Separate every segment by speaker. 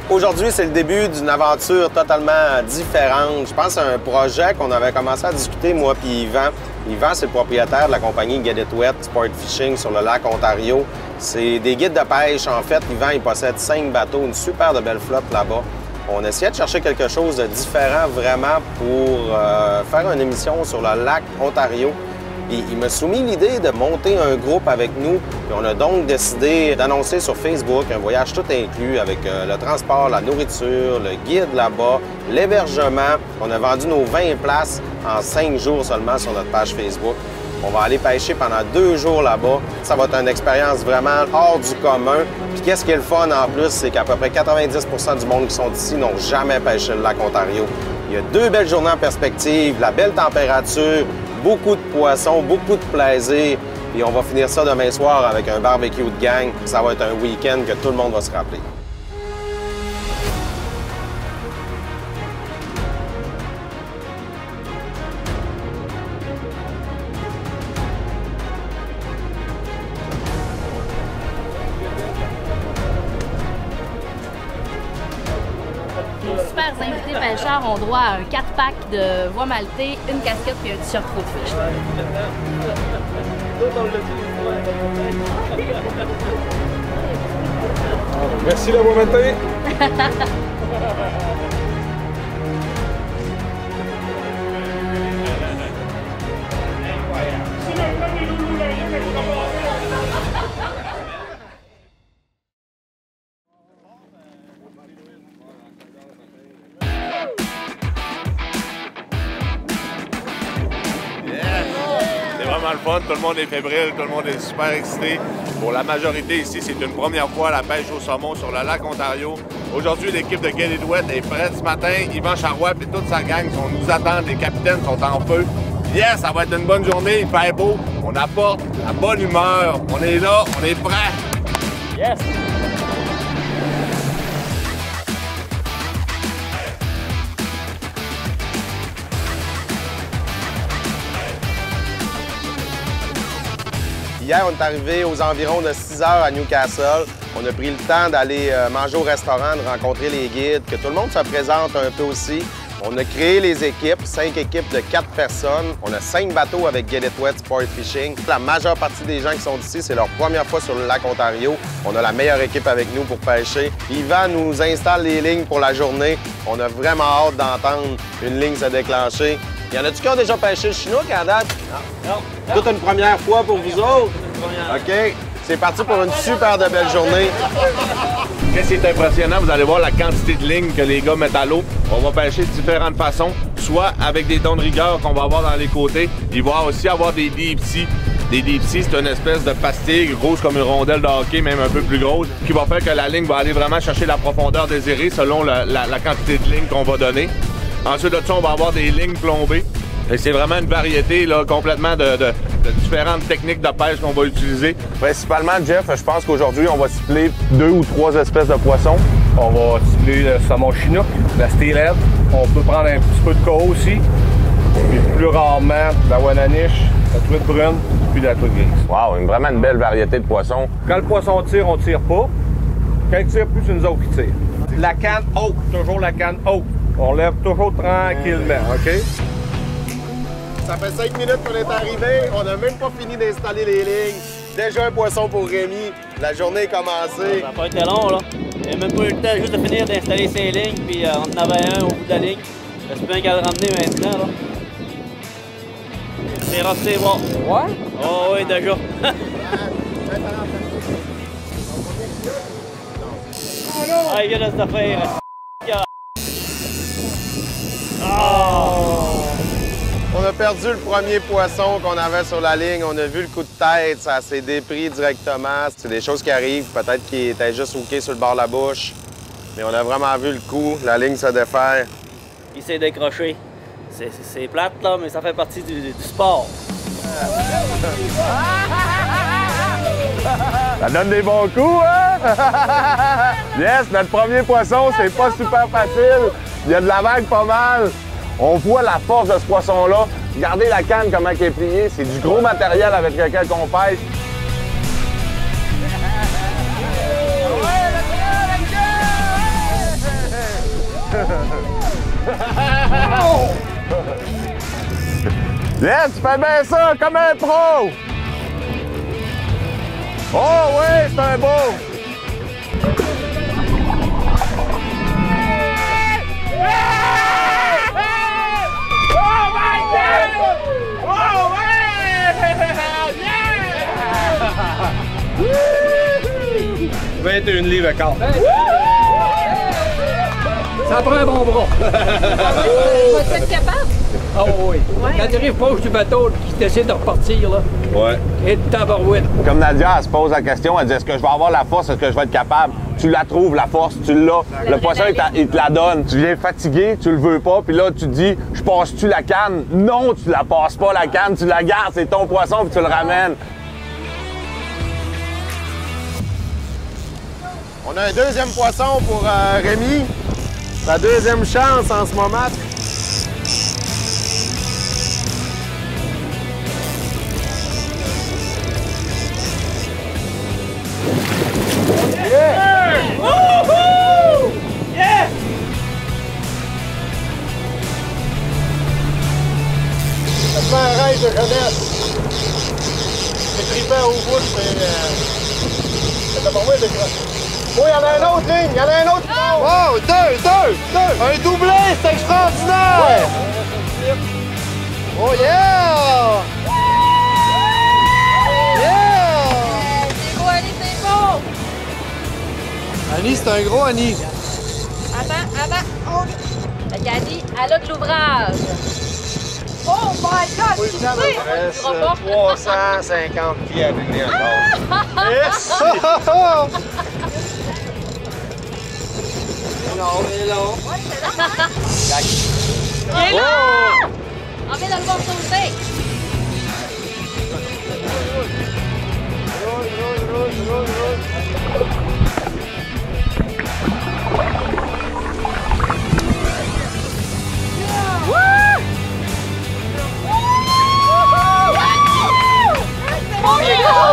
Speaker 1: Aujourd'hui, c'est le début d'une aventure totalement différente. Je pense que c'est un projet qu'on avait commencé à discuter, moi puis Yvan. Yvan, c'est le propriétaire de la compagnie Get It Wet Sport Fishing sur le lac Ontario. C'est des guides de pêche. En fait, Yvan, il possède 5 bateaux, une super de belle flotte là-bas. On essayait de chercher quelque chose de différent vraiment pour faire une émission sur le lac Ontario. Et il m'a soumis l'idée de monter un groupe avec nous. Et on a donc décidé d'annoncer sur Facebook un voyage tout inclus avec le transport, la nourriture, le guide là-bas, l'hébergement. On a vendu nos 20 places en 5 jours seulement sur notre page Facebook. On va aller pêcher pendant 2 jours là-bas. Ça va être une expérience vraiment hors du commun. Puis qu'est-ce qui est le fun en plus, c'est qu'à peu près 90 du monde qui sont ici n'ont jamais pêché le lac Ontario. Il y a 2 belles journées en perspective, la belle température, beaucoup de poissons, beaucoup de plaisir. Et on va finir ça demain soir avec un barbecue de gang. Ça va être un week-end que tout le monde va se rappeler.
Speaker 2: Nos super invités pêcheurs ont droit à un 4-pack de voie maltée, une casquette et un t-shirt Pro de fish.
Speaker 3: Merci la voie maltée.
Speaker 4: Vraiment le fun, tout le monde est fébrile, tout le monde est super excité. Pour la majorité ici, c'est une première fois la pêche au saumon sur le lac Ontario. Aujourd'hui, l'équipe de Get It Wet est prête ce matin. Yvan Charrois et toute sa gang nous attendent, les capitaines sont en feu. Yes, ça va être une bonne journée, il fait beau, on apporte la bonne humeur, on est là, on est prêts.
Speaker 5: Yes!
Speaker 1: Hier, on est arrivé aux environs de 6 heures à Newcastle. On a pris le temps d'aller manger au restaurant, de rencontrer les guides, que tout le monde se présente un peu aussi. On a créé les équipes, 5 équipes de 4 personnes. On a 5 bateaux avec Get It Wet Sport Fishing. La majeure partie des gens qui sont ici, c'est leur première fois sur le lac Ontario. On a la meilleure équipe avec nous pour pêcher. Yvan nous installe les lignes pour la journée. On a vraiment hâte d'entendre une ligne se déclencher. Y en a-tu qui ont déjà pêché le chinook à date?
Speaker 5: Non.
Speaker 1: Toute une première fois pour vous autres? OK. C'est parti pour une super de belle journée.
Speaker 4: Qu'est-ce qui est impressionnant, vous allez voir la quantité de lignes que les gars mettent à l'eau. On va pêcher de différentes façons, soit avec des dons de rigueur qu'on va avoir dans les côtés. Il va aussi avoir des deep sea. Des deep sea, c'est une espèce de pastille grosse comme une rondelle de hockey, même un peu plus grosse, qui va faire que la ligne va aller vraiment chercher la profondeur désirée selon la quantité de lignes qu'on va donner. Ensuite de ça, on va avoir des lignes plombées. Et c'est vraiment une variété là, complètement de différentes techniques de pêche qu'on va utiliser.
Speaker 6: Principalement, Jeff, je pense qu'aujourd'hui, on va cibler 2 ou 3 espèces de poissons.
Speaker 3: On va cibler le saumon chinook, la steelhead. On peut prendre un petit peu de coho aussi. Puis plus rarement, la wananiche, la truite brune, puis la truite grise.
Speaker 6: Wow, vraiment une belle variété de poissons.
Speaker 3: Quand le poisson tire, on tire pas. Quand il tire plus, c'est nous autres qui tirent. La canne haute, toujours la canne haute. On lève toujours tranquillement, OK?
Speaker 1: Ça fait 5 minutes qu'on est arrivé. On n'a même pas fini d'installer les lignes. Déjà un poisson pour Rémi. La journée est commencée.
Speaker 5: Ça n'a pas été long, là. Il n'a même pas eu le temps juste de finir d'installer ses lignes, puis on en avait un au bout de la ligne. J'espère qu'elle va le ramener maintenant, là. C'est resté bon. Ouais? Oh oui, déjà. Ah, il vient de se faire.
Speaker 1: On a perdu le premier poisson qu'on avait sur la ligne. On a vu le coup de tête. Ça s'est dépris directement. C'est des choses qui arrivent. Peut-être qu'il était juste hooké sur le bord de la bouche. Mais on a vraiment vu le coup. La ligne se défaire.
Speaker 5: Il s'est décroché. C'est plate, là, mais ça fait partie du sport.
Speaker 6: Ça donne des bons coups, hein? Yes, notre premier poisson, c'est pas super facile. Il y a de la vague pas mal. On voit la force de ce poisson-là. Regardez la canne, comment elle est pliée. C'est du gros matériel avec lequel on pêche. Yes, tu fais bien ça, comme un pro! Oh oui, c'est un beau!
Speaker 3: Oh my God! Oh ouais! 21 livres à quart.
Speaker 7: Ça prend un bon bras.
Speaker 2: Vas-tu être capable?
Speaker 7: Ah oui. Quand tu arrives proche du bateau qui décide de repartir, là,
Speaker 3: Ouais.
Speaker 7: et de tabarouette.
Speaker 6: Comme Nadia, elle se pose la question, elle dit est-ce que je vais avoir la force, est-ce que je vais être capable? Tu la trouves, la force, tu l'as. Le poisson, il te la donne. Tu viens fatigué, tu le veux pas, puis là, tu te dis je passe-tu la canne? Non, tu la passes pas la canne, tu la gardes, c'est ton poisson, puis tu le ramènes.
Speaker 1: On a un deuxième poisson pour Rémi. Sa deuxième chance en ce moment. Ça fait un rêve de jeunesse. C'est trippant au bout, c'est pas moi de oh, il y en a un autre, ligne! Il y en a un autre! Oh, deux! Un doublé, c'est extraordinaire! Oh, yeah! Yeah!
Speaker 2: C'est beau, Annie, c'est beau!
Speaker 1: Annie, c'est un gros Annie.
Speaker 2: Attends. Oh. Fait qu'Annie, elle a de l'ouvrage. Oh my God!
Speaker 1: Il reste 350 pieds à donner encore. Yes!
Speaker 2: Il est là! On vient de le voir sauter.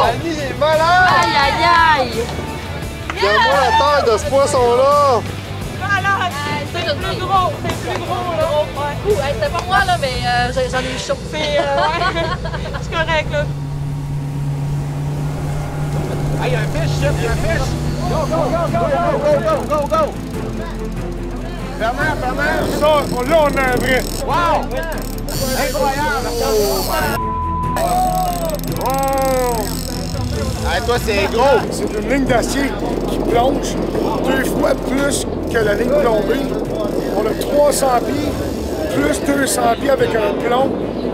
Speaker 1: Annie, il est malade!
Speaker 2: Aïe, aïe, aïe!
Speaker 1: Regarde-moi la taille de ce poisson-là!
Speaker 2: C'est plus gros, là. Ouais. C'était pas moi, là, mais j'en ai eu chaud.
Speaker 8: C'est correct, là.
Speaker 1: Hey, il y a un fish, chef, il y a un fish! Go! Fernand!
Speaker 3: Ça, là, on a un vrai.
Speaker 1: Wow! Incroyable! Hey, toi, c'est gros!
Speaker 3: C'est une ligne d'acier qui plonge 2 fois plus que la ligne plombée. On a 300 pieds, plus 200 pieds avec un plomb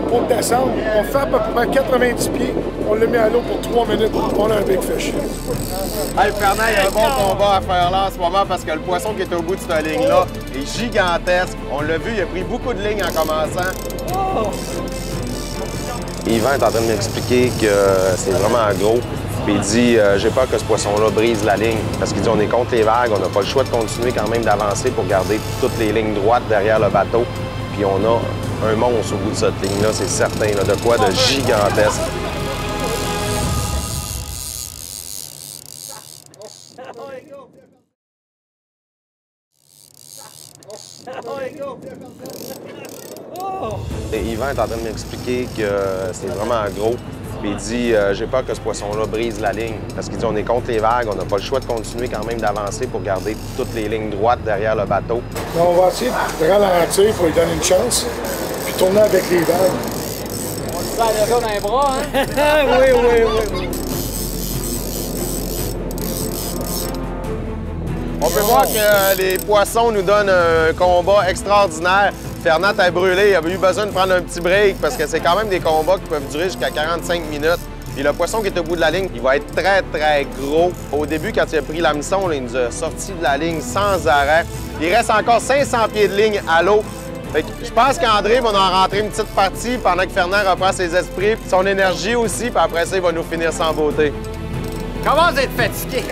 Speaker 3: pour descendre. On fait à peu près 90 pieds, on le met à l'eau pour 3 minutes. On a un big fish.
Speaker 1: Hey, Fernand, il y a un bon combat à faire là en ce moment parce que le poisson qui est au bout de cette ligne-là est gigantesque. On l'a vu, il a pris beaucoup de lignes en commençant. Yvan est en train de m'expliquer que c'est vraiment gros. Puis il dit j'ai peur que ce poisson-là brise la ligne. Parce qu'il dit on est contre les vagues, on n'a pas le choix de continuer quand même d'avancer pour garder toutes les lignes droites derrière le bateau. Puis on a un monstre au bout de cette ligne-là, c'est certain. Là, de quoi de gigantesque. Et Yvan est en train de m'expliquer que c'est vraiment gros. Puis il dit j'ai peur que ce poisson-là brise la ligne. Parce qu'il dit on est contre les vagues, on n'a pas le choix de continuer quand même d'avancer pour garder toutes les lignes droites derrière le bateau.
Speaker 3: On va essayer de ralentir pour lui donner une chance, puis tourner avec les vagues.
Speaker 7: On le sent déjà dans les bras, hein? Oui.
Speaker 1: On peut voir que les poissons nous donnent un combat extraordinaire. Fernand a brûlé, il avait eu besoin de prendre un petit break parce que c'est quand même des combats qui peuvent durer jusqu'à 45 minutes. Puis le poisson qui est au bout de la ligne, il va être très, très gros. Au début, quand il a pris l'hameçon, il nous a sorti de la ligne sans arrêt. Il reste encore 500 pieds de ligne à l'eau. Fait que je pense qu'André va en rentrer une petite partie pendant que Fernand reprend ses esprits, son énergie aussi, puis après ça, il va nous finir sans beauté.
Speaker 5: Commence à être fatigué.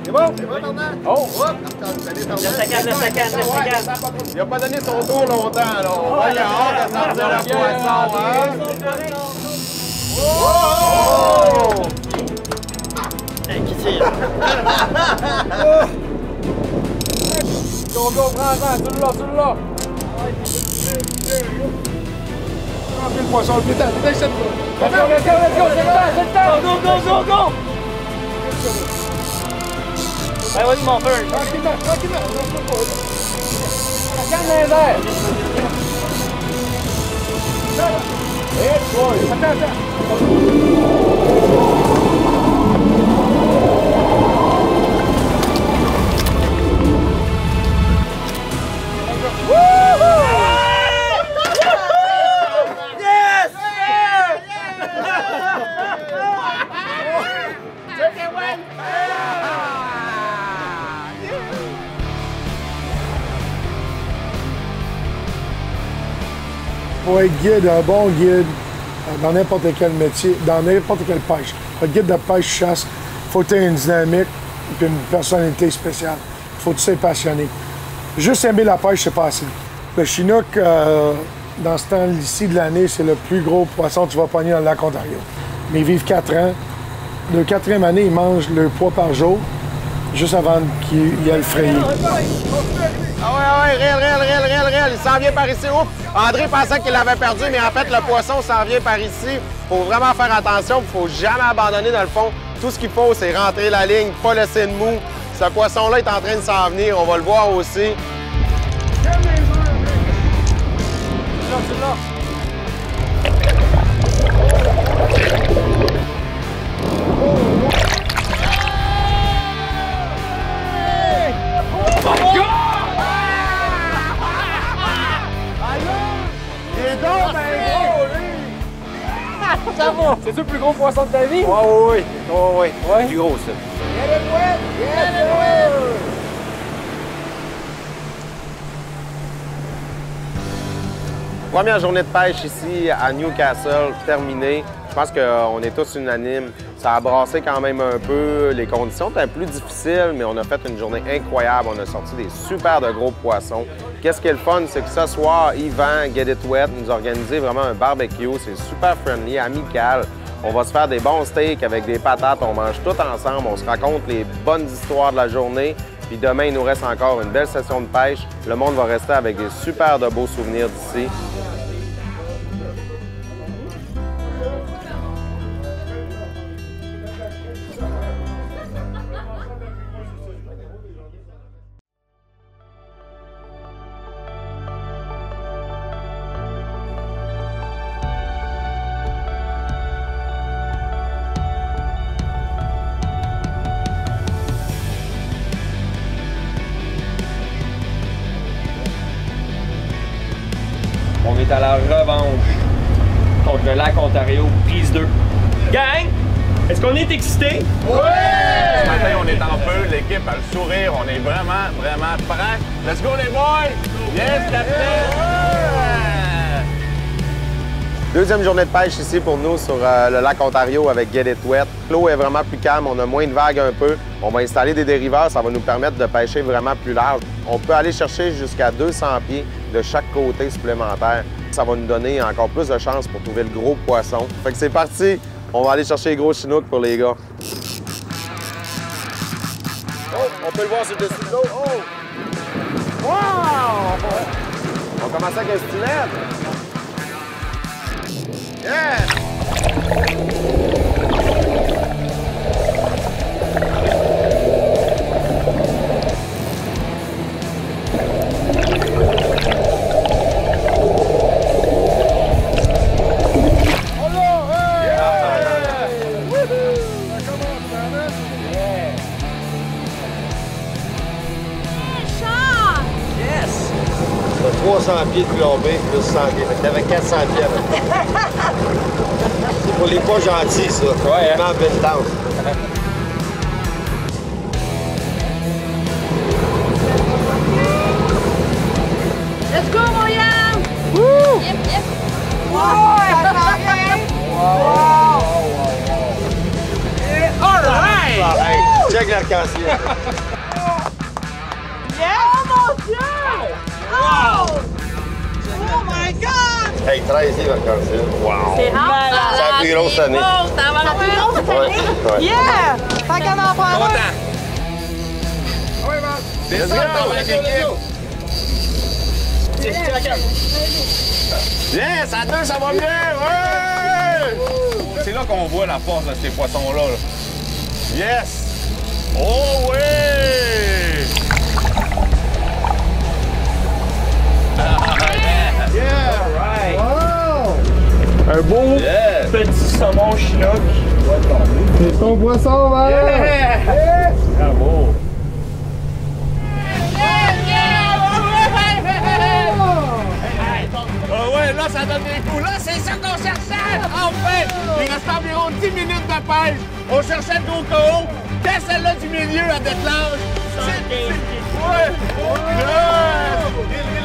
Speaker 1: C'est bon? C'est bon, Fernand? Oh!
Speaker 5: Laisse la canne.
Speaker 1: Il n'a pas donné son tour longtemps, là. On va y avoir hâte de sortir le poisson, hein? Oh!
Speaker 5: Qui tire?
Speaker 7: Go, prends-en, celui-là.
Speaker 3: Remplis le poisson, le pétard, peut-être cette fois.
Speaker 7: Let's go, c'est le temps! Go, go, go, go! Ben, vas-y, mon frère.
Speaker 3: Tranquillement, tranquillement.
Speaker 7: Calme les airs.
Speaker 3: Attends. Pour être guide, un bon guide, dans n'importe quel métier, dans n'importe quelle pêche, un guide de pêche-chasse, il faut que tu aies une dynamique et une personnalité spéciale. Il faut que tu sois passionné. Juste aimer la pêche, c'est pas assez. Le chinook, dans ce temps-ci de l'année, c'est le plus gros poisson que tu vas pogner dans le lac Ontario. Mais ils vivent 4 ans. De 4e année, ils mangent leur poids par jour, juste avant qu'il y ait le frayé.
Speaker 1: Ah ouais, réel. Il s'en vient par ici. Oups! André pensait qu'il l'avait perdu, mais en fait, le poisson s'en vient par ici. Faut vraiment faire attention, faut jamais abandonner dans le fond. Tout ce qu'il faut, c'est rentrer la ligne, pas laisser de mou. Ce poisson-là est en train de s'en venir, on va le voir aussi.
Speaker 7: C'est-tu le plus gros poisson de ta vie?
Speaker 1: Oui. Plus gros, ça. Première journée de pêche ici à Newcastle, terminée. Je pense qu'on est tous unanimes. Ça a brassé quand même un peu. Les conditions étaient plus difficiles, mais on a fait une journée incroyable. On a sorti des super de gros poissons. Qu'est-ce qui est le fun, c'est que ce soir, Yvan, Get It Wet, nous a organisé vraiment un barbecue. C'est super friendly, amical. On va se faire des bons steaks avec des patates. On mange tout ensemble. On se raconte les bonnes histoires de la journée. Puis demain, il nous reste encore une belle session de pêche. Le monde va rester avec des super de beaux souvenirs d'ici.
Speaker 9: On est à la revanche contre le lac Ontario, prise 2. Gang, est-ce qu'on est excités?
Speaker 6: Oui! Ce matin, on est en feu, l'équipe a le sourire, on est vraiment prêts. Let's go les boys! Yes, capitaine!
Speaker 1: Deuxième journée de pêche ici pour nous sur le lac Ontario avec Get It Wet. L'eau est vraiment plus calme, on a moins de vagues un peu. On va installer des dériveurs, ça va nous permettre de pêcher vraiment plus large. On peut aller chercher jusqu'à 200 pieds de chaque côté supplémentaire. Ça va nous donner encore plus de chances pour trouver le gros poisson. Fait que c'est parti, on va aller chercher les gros chinooks pour les gars. Oh, on peut le voir sur le dessus de l'eau. Oh! Wow! On commence avec un stylet. Yeah!
Speaker 10: T'as 300 pieds de plombé, plus 100 pieds. Fait que t'avais 400 pieds avec. C'est pour les pas gentils, ça. Ouais, hein? Belle danse.
Speaker 2: Let's go, Moyen! Woo! Yep.
Speaker 8: Wow, ça s'en vient! Wow!
Speaker 10: All right! Hey, check l'arc-en-ciel.
Speaker 8: Yeah! Oh mon Dieu! Oh! Oh my God!
Speaker 10: Hey, 13 livres l'arc-en-ciel. Wow!
Speaker 8: C'est malade!
Speaker 10: C'est la plus grosse année.
Speaker 8: C'est la plus grosse année?
Speaker 10: Ouais.
Speaker 8: Yeah! Fait qu'on en prend un.
Speaker 6: C'est ça, avec l'équipe! Yes, à deux, ça va bien! Ouais!
Speaker 4: C'est là qu'on voit la force de ces poissons-là. Là.
Speaker 6: Yes! Oh oui!
Speaker 9: Yeah! Right.
Speaker 3: Wow!
Speaker 6: Un beau
Speaker 9: Petit saumon chinook.
Speaker 3: C'est ton poisson, man!
Speaker 9: Yeah! Bravo!
Speaker 6: Ah ouais, là, ça donne des coups. Là, c'est ça qu'on cherchait! Enfin! Il reste environ 10 minutes de pêche. On cherchait le gros coho. Qu'est-ce celle-là du milieu à déclenche? Ouais!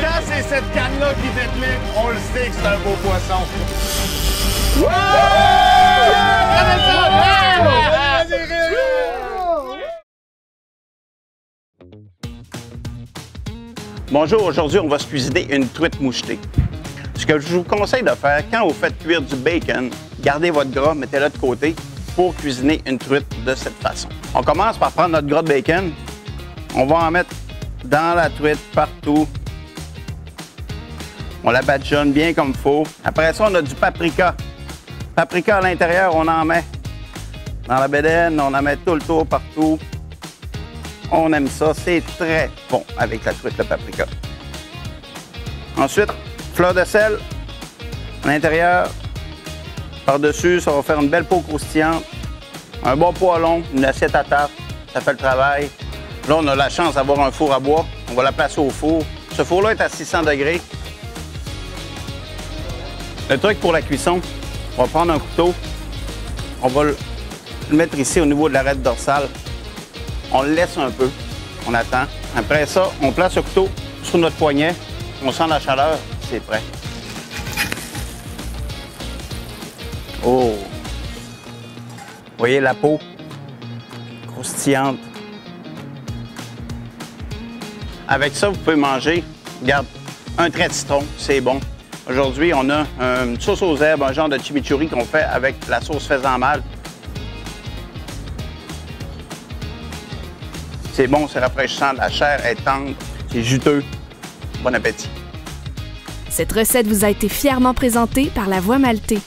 Speaker 6: Quand c'est cette canne-là qui décline, on le sait que c'est un beau poisson.
Speaker 11: Bonjour, aujourd'hui, on va se cuisiner une truite mouchetée. Ce que je vous conseille de faire, quand vous faites cuire du bacon, gardez votre gras, mettez-le de côté pour cuisiner une truite de cette façon. On commence par prendre notre gras de bacon. On va en mettre dans la truite partout. On la badigeonne bien comme il faut. Après ça, on a du paprika. Paprika à l'intérieur, on en met dans la bédaine, on en met tout le tour partout. On aime ça, c'est très bon avec la truite, le paprika. Ensuite, fleur de sel à l'intérieur. Par-dessus, ça va faire une belle peau croustillante. Un bon poêlon, une assiette à tarte, ça fait le travail. Là, on a la chance d'avoir un four à bois. On va la placer au four. Ce four-là est à 600 degrés. Le truc pour la cuisson, on va prendre un couteau. On va le mettre ici au niveau de l'arête dorsale. On le laisse un peu. On attend. Après ça, on place le couteau sur notre poignet. On sent la chaleur. C'est prêt. Oh! Vous voyez la peau? Croustillante. Avec ça, vous pouvez manger, regarde, un trait de citron, c'est bon. Aujourd'hui, on a une sauce aux herbes, un genre de chimichurri qu'on fait avec la sauce faisan mâle. C'est bon, c'est rafraîchissant, la chair est tendre, c'est juteux. Bon appétit.
Speaker 12: Cette recette vous a été fièrement présentée par La Voie Maltée.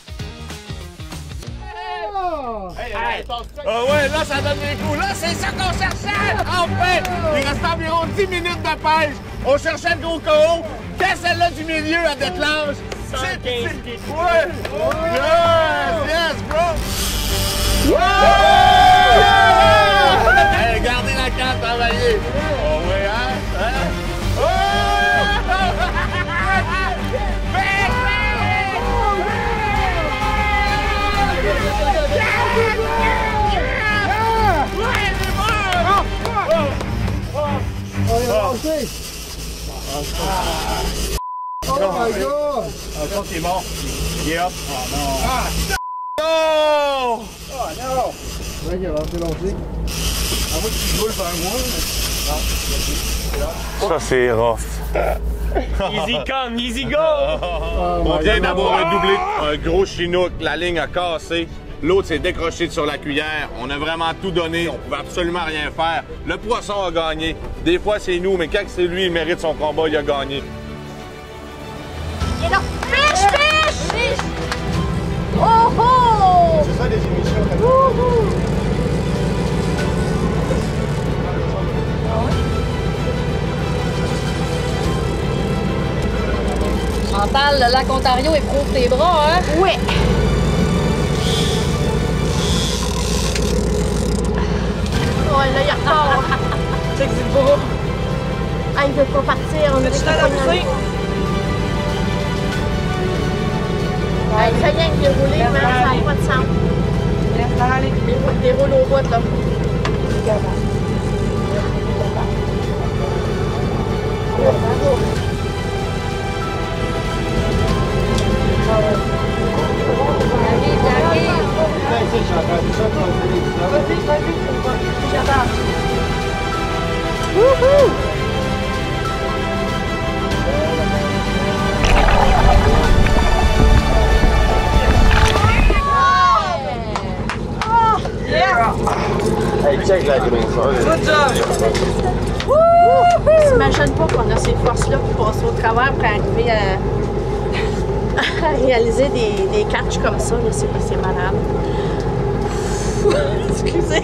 Speaker 6: Ah ouais, là, ça donne des coups. Là, c'est ça qu'on cherchait! Enfin! Il reste environ 10 minutes de pêche. On cherchait le gros coho. Qu'est-ce celle-là du milieu à déclenche? C'est... Ouais! Yes, bro! Hey, gardez la carte travailler. Oh ouais, hein?
Speaker 3: Oh my God!
Speaker 6: Je pense qu'il est mort. Il est up. Oh non! Non!
Speaker 3: Oh non! Ouais, il a lancé l'entrée. À moins que tu brûles vers moi.
Speaker 6: Ça, c'est rough.
Speaker 9: Easy come, easy go!
Speaker 6: On vient d'avoir un doublé, un gros chinook, la ligne a cassé. L'autre s'est décroché sur la cuillère. On a vraiment tout donné. On pouvait absolument rien faire. Le poisson a gagné. Des fois, c'est nous, mais quand c'est lui, il mérite son combat, il a gagné.
Speaker 8: Et là, fiche! Oh oh!
Speaker 3: C'est ça, les émissions.
Speaker 2: Chantal, le lac Ontario éprouve tes bras, hein?
Speaker 8: Oui. Oh là, il repart.
Speaker 2: Check du beau.
Speaker 8: Ah, il veut pas partir. On est pas poussé. Ah, il fait rien que dérouler, mais ça n'a pas de sens. Laisse aller. Déroule au bout, là.
Speaker 2: Wouhou!
Speaker 8: Oh! Yeah!
Speaker 10: Hey, check la grosseur.
Speaker 8: Good job! T'imagines pas qu'on a ces forces-là pour passer au travers pour arriver à réaliser des catchs comme ça. C'est malade. Excusez.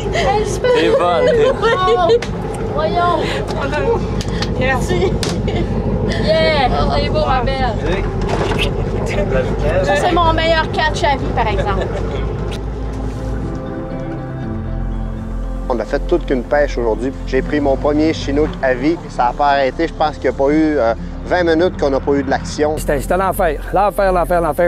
Speaker 9: T'es bonne.
Speaker 8: Oui.
Speaker 2: Voyons.
Speaker 8: Merci.
Speaker 2: Yeah! C'est beau, ma belle.
Speaker 8: Ça, c'est mon meilleur catch à vie, par exemple.
Speaker 13: On a fait toute qu'une pêche aujourd'hui. J'ai pris mon premier chinook à vie. Ça n'a pas arrêté. Je pense qu'il n'y a pas eu 20 minutes qu'on n'a pas eu de l'action.
Speaker 7: C'était l'enfer. L'enfer.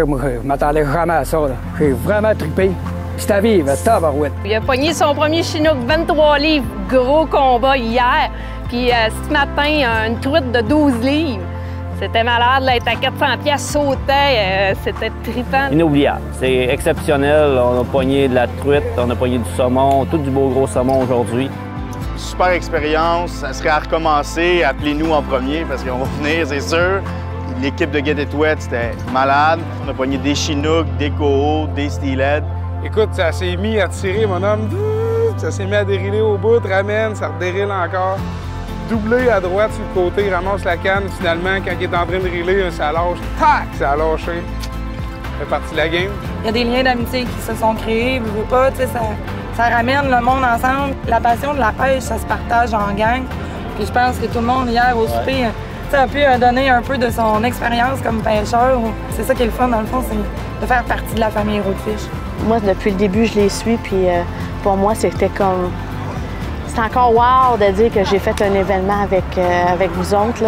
Speaker 7: Moi, je m'attendais jamais à ça. J'ai vraiment trippé. C'était à vivre, tabarouette.
Speaker 14: Il a pogné son premier chinook 23 livres. Gros combat hier. Puis ce matin, une truite de 12 livres. C'était malade, là, être à 400 pieds, sautait, c'était trippant.
Speaker 5: Inoubliable, c'est exceptionnel. On a pogné de la truite, on a pogné du saumon, tout du beau gros saumon aujourd'hui.
Speaker 11: Super expérience, ça serait à recommencer. Appelez-nous en premier parce qu'on va venir, c'est sûr. L'équipe de Get It Wet, c'était malade. On a pogné des Chinook, des Coho, des Steelhead.
Speaker 15: Écoute, ça s'est mis à tirer, mon homme. Ça s'est mis à dériler au bout, ramène, ça redérile encore. Doublé à droite sur le côté, ramasse la canne. Finalement, quand il est en train de riler, ça lâche. Tac! Ça a lâché. Ça fait partie de la game.
Speaker 16: Il y a des liens d'amitié qui se sont créés, vous voulez pas, tu sais, ça ramène le monde ensemble. La passion de la pêche, ça se partage en gang. Puis je pense que tout le monde hier au souper, a pu donner un peu de son expérience comme pêcheur. C'est ça qui est le fun, dans le fond, c'est de faire partie de la famille Roadfish.
Speaker 8: Moi, depuis le début, je les suis, puis pour moi, c'était comme... C'est encore wow de dire que j'ai fait un événement avec vous autres.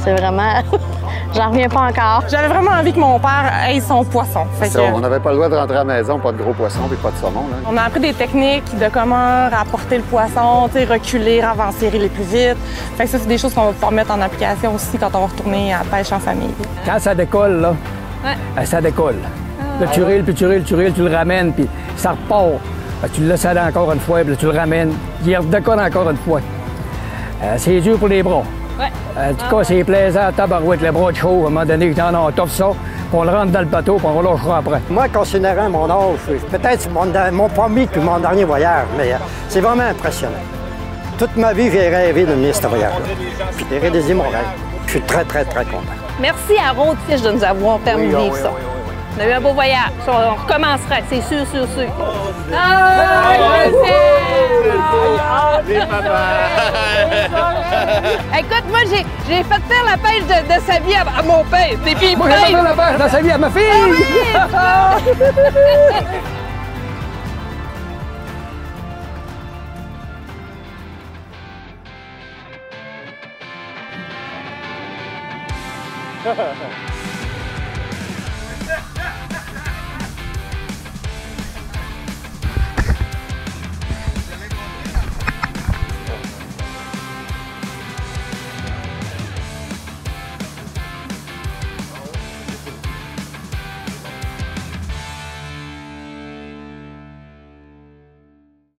Speaker 8: C'est vraiment... J'en reviens pas encore.
Speaker 16: J'avais vraiment envie que mon père ait son poisson.
Speaker 13: On n'avait pas le droit de rentrer à la maison, pas de gros poissons et pas de saumon. Là.
Speaker 16: On a appris des techniques de comment rapporter le poisson, reculer, avancer les plus vite. Fait que ça, c'est des choses qu'on va pouvoir mettre en application aussi quand on va retourner à la pêche en famille.
Speaker 7: Quand ça décolle, là, ça décolle. Là, tu riles, puis tu le ramènes, puis ça repart. Tu le laisses aller encore une fois, puis là, tu le ramènes. Il redécolle encore une fois. C'est dur pour les bras.
Speaker 14: Ouais.
Speaker 7: En tout cas, c'est plaisant, tabarouette, les bras de chaud. À un moment donné, quand on t'offre ça, puis on le rentre dans le bateau, puis on relâchera après.
Speaker 17: Moi, considérant mon âge, peut-être mon premier puis mon dernier voyage, mais c'est vraiment impressionnant. Toute ma vie, j'ai rêvé de venir ce voyage-là. Puis j'ai réalisé mon rêve. Je suis très, très, très content.
Speaker 14: Merci à Roadfish de nous avoir permis de vivre ça. On a eu un beau voyage. On recommencera, c'est sûr. Écoute, moi, j'ai fait faire la pêche de sa vie à mon père.
Speaker 7: Moi, j'ai fait faire la pêche de sa vie à ma fille!
Speaker 9: Ha ha ha.